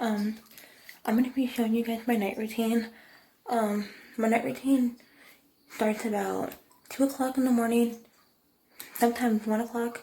I'm going to be showing you guys my night routine. My night routine starts about 2 o'clock in the morning, sometimes 1 o'clock.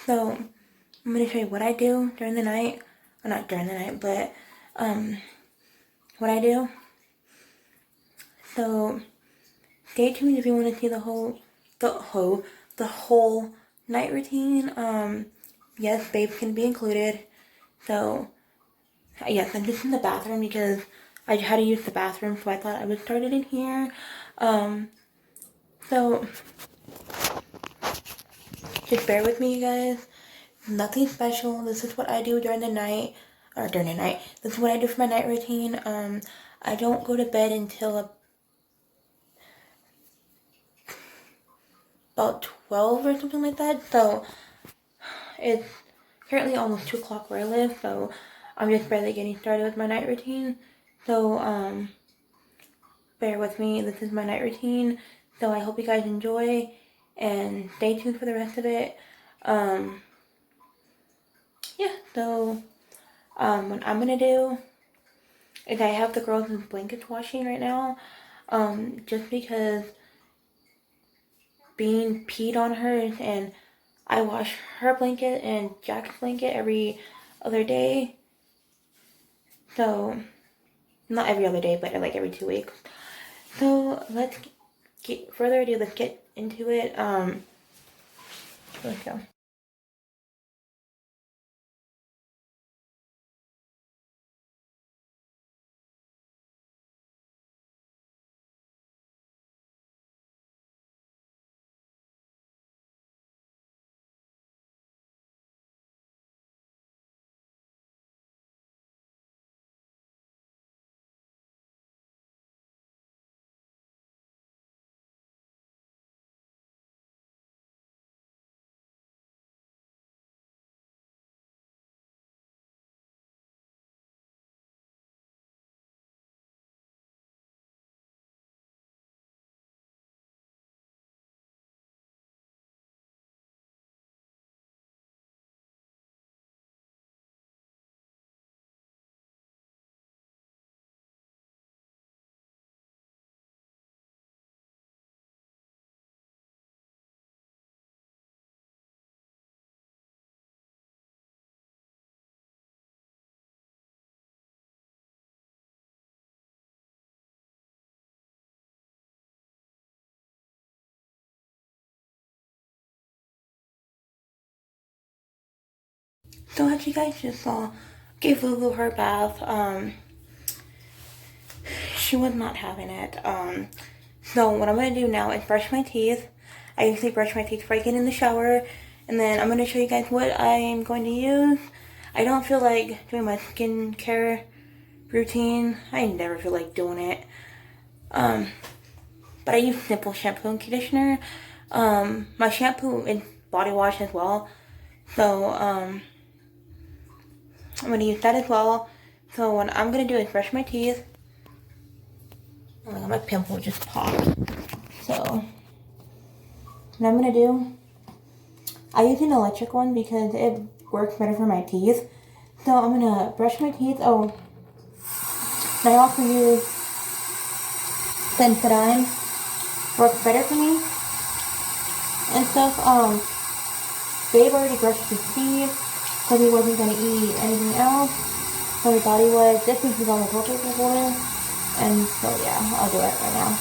So I'm going to show you what I do during the night. Well, not during the night, but what I do. So stay tuned if you want to see the whole night routine. Yes, babes can be included. So yes, I'm just in the bathroom because I had to use the bathroom, so I thought I would start it in here. So just bear with me, you guys. Nothing special. This is what I do during the night, This is what I do for my night routine. I don't go to bed until about 12 or something like that. So it's currently almost 2 o'clock where I live, so I'm just barely getting started with my night routine. So bear with me. This is my night routine. So I hope you guys enjoy and stay tuned for the rest of it. Yeah, so what I'm gonna do is I have the girls' blankets washing right now. Just because being peed on her, and I wash her blanket and Jack's blanket every other day. So not every other day, but like every 2 weeks. So let's get further ado. Let's get into it. Let's go. So as you guys just saw, gave Lulu her bath. She was not having it. So what I'm gonna do now is brush my teeth. I usually brush my teeth before I get in the shower, and then I'm gonna show you guys what I'm going to use. I don't feel like doing my skincare routine. I never feel like doing it. But I use simple shampoo and conditioner. My shampoo and body wash as well. So I'm gonna use that as well. So what I'm gonna do is brush my teeth. Oh my god, my pimple just popped. So what I'm gonna do, I use an electric one because it works better for my teeth. So I'm gonna brush my teeth. Oh, and I also use Sensodyne. Works better for me and stuff. Babe already brushed his teeth because he wasn't gonna eat anything else. So he thought he was. This is on the toilet paper holder. And so yeah, I'll do it right now.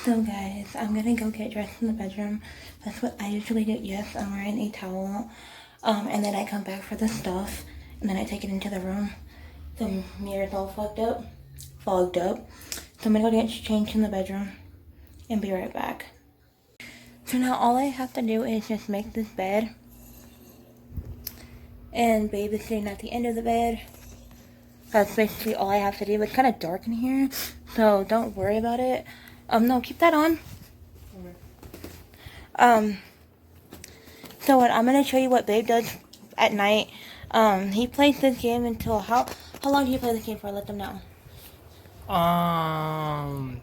So guys, I'm gonna go get dressed in the bedroom. That's what I usually do. Yes, I'm wearing a towel. And then I come back for the stuff, and then I take it into the room. The mirror's all fogged up. So I'm gonna go get changed in the bedroom and be right back. So now all I have to do is just make this bed. And babe is sitting at the end of the bed. That's basically all I have to do. It's kind of dark in here, so don't worry about it. No, keep that on. So what I'm gonna show you what babe does at night. He plays this game until how long do you play this game for? Let them know.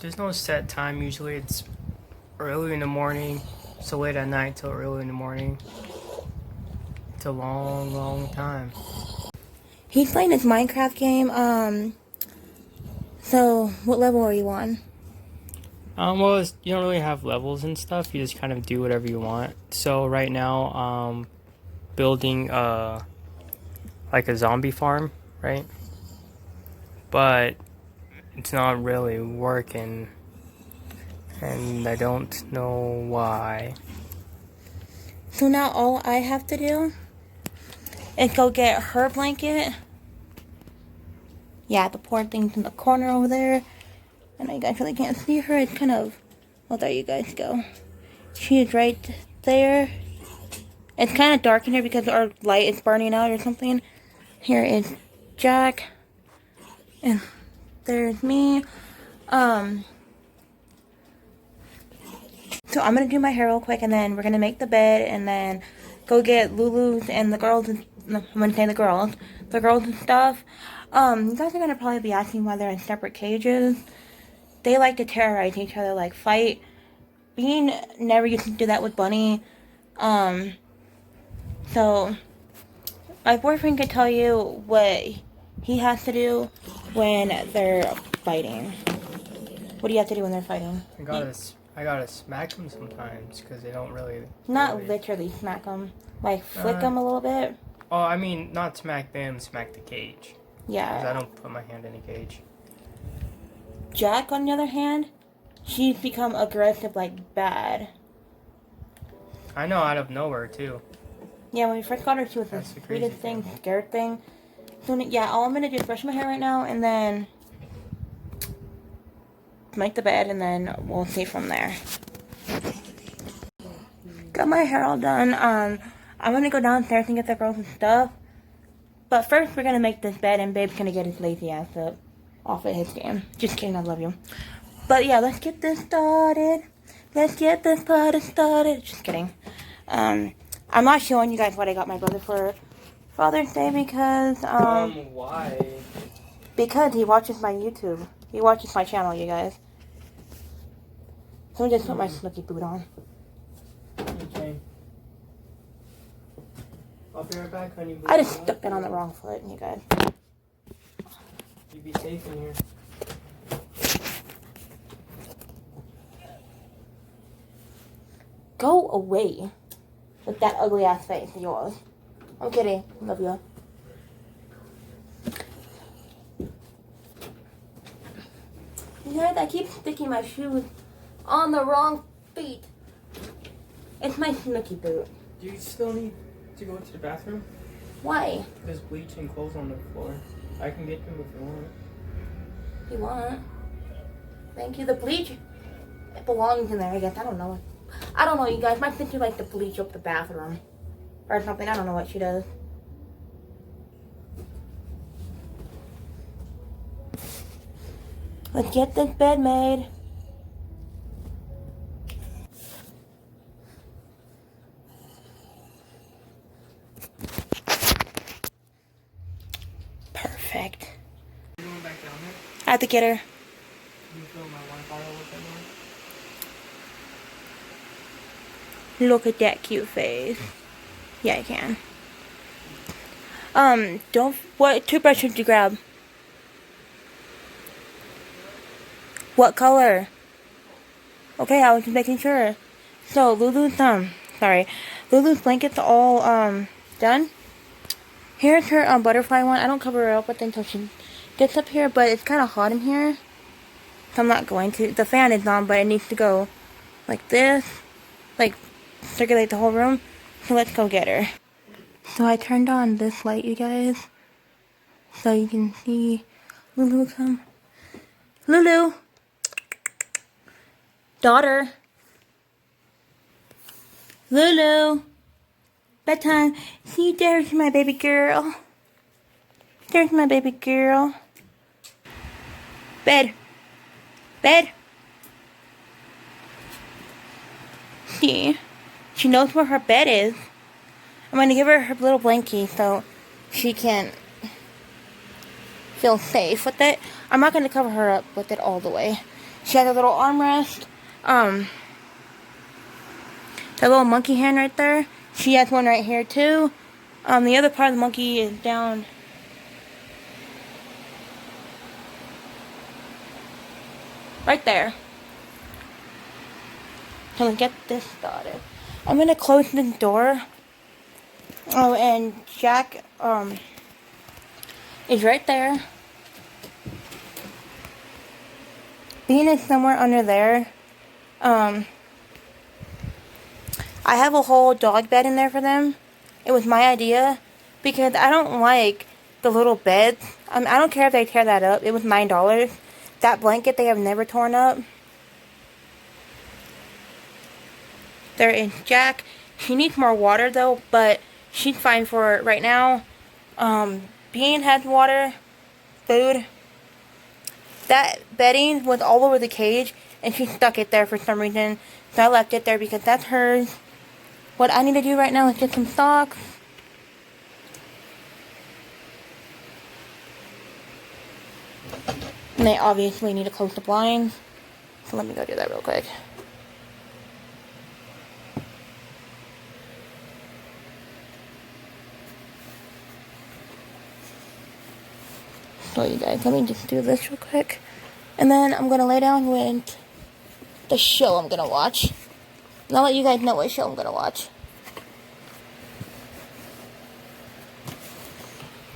There's no set time. Usually it's early in the morning, so late at night till early in the morning. It's a long, long time. He's playing this Minecraft game. So what level are you on? Well, you don't really have levels and stuff. You just kind of do whatever you want. So right now, building like a zombie farm, right? But it's not really working, and I don't know why. So now all I have to do is go get her blanket. Yeah, the poor thing's in the corner over there. And you guys really can't see her. It's kind of... Well, there you guys go. She is right there. It's kind of dark in here because our light is burning out or something. Here is Jack. And there's me. So I'm going to do my hair real quick. And then we're going to make the bed. And then go get Lulu's and the girls. No, I'm going to say the girls. The girls and stuff. You guys are going to probably be asking why they're in separate cages. They like to terrorize each other, like fight. Bean never used to do that with Bunny. So my boyfriend could tell you what he has to do when they're fighting. What do you have to do when they're fighting? I gotta smack them sometimes because they don't really. Not literally smack them, like flick them a little bit. Oh, I mean, not smack them, smack the cage. Yeah. Because I don't put my hand in a cage. Jack, on the other hand, she's become aggressive, like bad. I know, out of nowhere too. Yeah, when we first got her, she was the sweetest thing, scared thing. So yeah, all I'm gonna do is brush my hair right now, and then make the bed, and then we'll see from there. Got my hair all done. I'm gonna go downstairs and get the girls and stuff. But first, we're gonna make this bed, and Babe's gonna get his lazy ass up off of his game. Just kidding, I love you. But yeah, let's get this started. Let's get this party started. Just kidding. I'm not showing you guys what I got my brother for Father's Day because Why? Because he watches my YouTube. He watches my channel, you guys. So let me just put my Snooki boot on. Okay. I'll be right back, honey. I just stuck it on the wrong foot, you guys. You be safe in here. Go away with that ugly ass face of yours. I'm kidding. Love you. You guys, I keep sticking my shoes on the wrong feet. It's my Snooki boot. Do you still need to go to the bathroom? Why? There's bleach and clothes on the floor. I can get them if you want. If you want. Thank you. The bleach, it belongs in there, I guess. I don't know. I don't know, you guys. My sister likes to bleach up the bathroom. Or something. I don't know what she does. Let's get this bed made. Perfect. You going back down there? I have to get her. Can you feel my Wi-Fi a little bit more? Look at that cute face. Yeah, I can. What toothbrush did you grab? What color? Okay, I was just making sure. So, Lulu's blanket's all, done. Here's her, butterfly one. I don't cover her up with it until she gets up here, but it's kind of hot in here. So I'm not going to. The fan is on, but it needs to go like this. Like, circulate the whole room. So let's go get her. So I turned on this light, you guys. So you can see Lulu come. Lulu! Daughter! Lulu! Bedtime. See, there's my baby girl. There's my baby girl. Bed. Bed. See? She knows where her bed is. I'm going to give her her little blankie so she can feel safe with it. I'm not going to cover her up with it all the way. She has a little armrest. The little monkey hand right there. She has one right here too. The other part of the monkey is down. Right there. So let's get this started. I'm going to close the door. Oh, and Jack, is right there. Bean is somewhere under there. I have a whole dog bed in there for them. It was my idea because I don't like the little beds. I don't care if they tear that up. It was $9. That blanket they have never torn up. There is Jack. She needs more water though, but she's fine for it right now. Bean has water, food. That bedding was all over the cage, and she stuck it there for some reason. So I left it there because that's hers. What I need to do right now is get some socks. And they obviously need to close the blinds. So let me go do that real quick. So you guys, let me just do this real quick. And then I'm going to lay down with the show I'm going to watch. And I'll let you guys know what show I'm going to watch.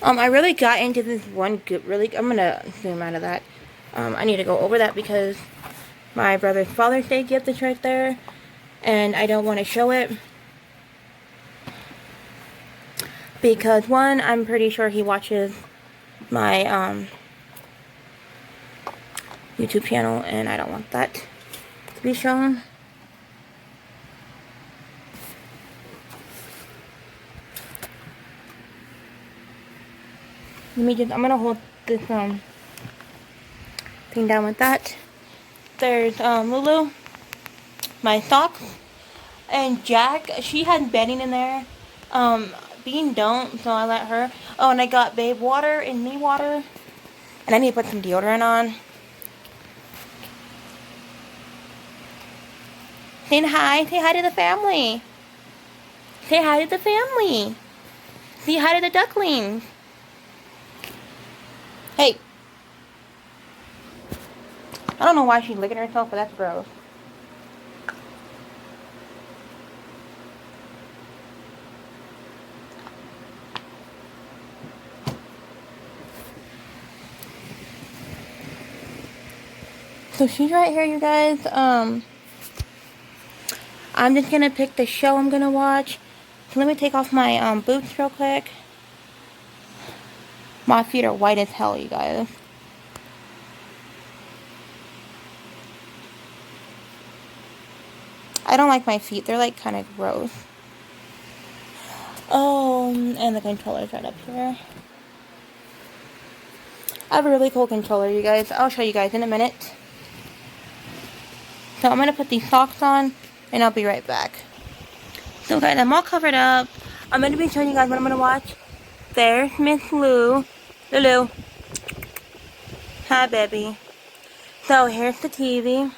I really got into this one good, I'm going to zoom out of that. I need to go over that because my brother's Father's Day gift is right there. And I don't want to show it. Because one, I'm pretty sure he watches my YouTube channel, and I don't want that to be shown. I'm gonna hold this thing down with that. There's Lulu, my socks, and Jack. She has bedding in there. Bean don't, so I let her. Oh, and I got Babe water and me water. And I need to put some deodorant on. Say hi. Say hi to the family. Say hi to the family. Say hi to the ducklings. Hey. I don't know why she's licking herself, but that's gross. So she's right here, you guys. I'm just gonna pick the show I'm gonna watch. So let me take off my boots real quick. My feet are white as hell, you guys. I don't like my feet. They're like kind of gross. Oh, and the controller's right up here. I have a really cool controller, you guys. I'll show you guys in a minute. So I'm going to put these socks on, and I'll be right back. So guys, I'm all covered up. I'm going to be showing you guys what I'm going to watch. There's Miss Lou. Lulu. Hi, baby. So here's the TV.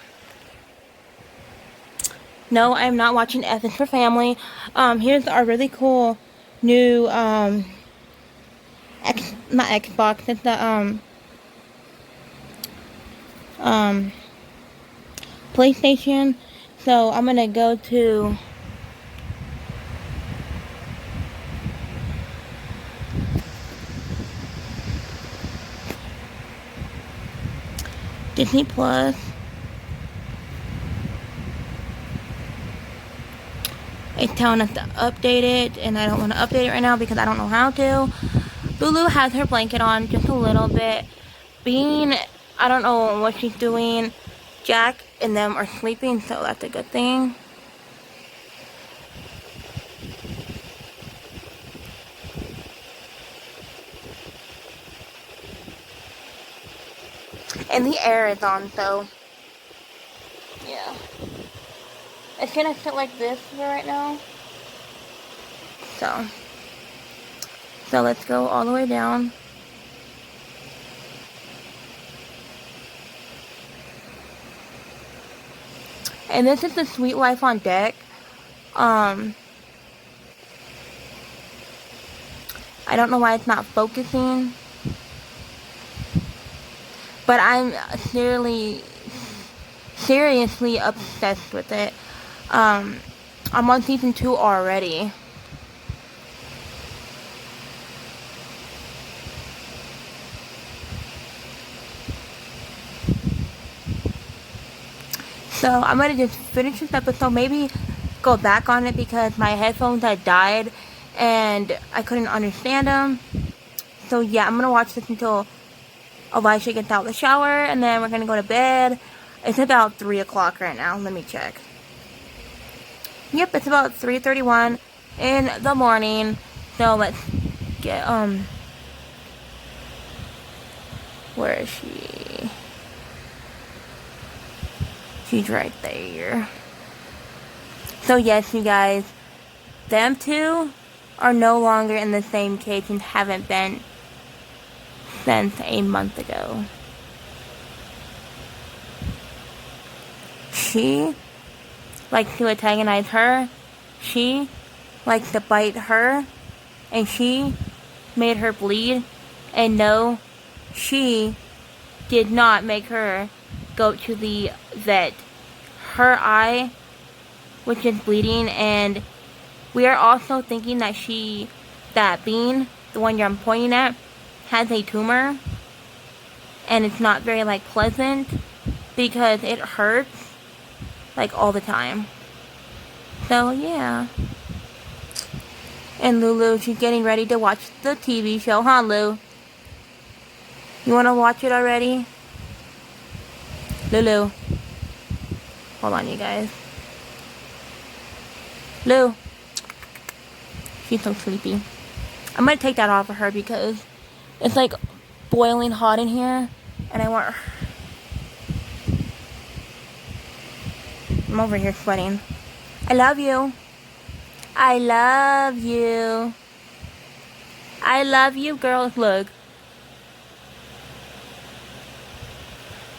No, I'm not watching F is for Family. Here's our really cool new, not Xbox, it's the, PlayStation. So I'm gonna go to Disney Plus. It's telling us to update it, and I don't want to update it right now because I don't know how to. Lulu has her blanket on just a little bit. Bean, I don't know what she's doing. Jack and them are sleeping, so that's a good thing. And the air is on, so yeah. It's gonna sit like this for right now. So let's go all the way down. And this is the Sweet Life on Deck. I don't know why it's not focusing. But I'm seriously obsessed with it. I'm on season 2 already. So I'm gonna just finish this episode, maybe go back on it because my headphones had died and I couldn't understand them. So yeah, I'm gonna watch this until Elisha gets out of the shower, and then we're gonna go to bed. It's about 3 o'clock right now. Let me check. Yep, it's about 3:31 in the morning. So let's get, where is she? She's right there. So yes, you guys, them two are no longer in the same cage and haven't been since a month ago. She likes to antagonize her. She likes to bite her. And she made her bleed. And no, she did not make her go to the vet. Her eye, which is bleeding, and we are also thinking that Bean, the one I'm pointing at, has a tumor, and it's not very pleasant because it hurts all the time. So yeah. And Lulu, she's getting ready to watch the TV show, huh, Lou? You want to watch it already? Lulu. Hold on, you guys. Lou. She's so sleepy. I'm going to take that off of her because it's boiling hot in here. And I want her. I'm over here sweating. I love you. I love you. I love you, girls. Look.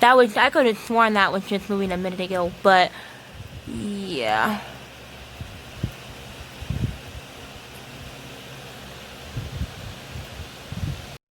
I could have sworn that was just moving a minute ago, but yeah.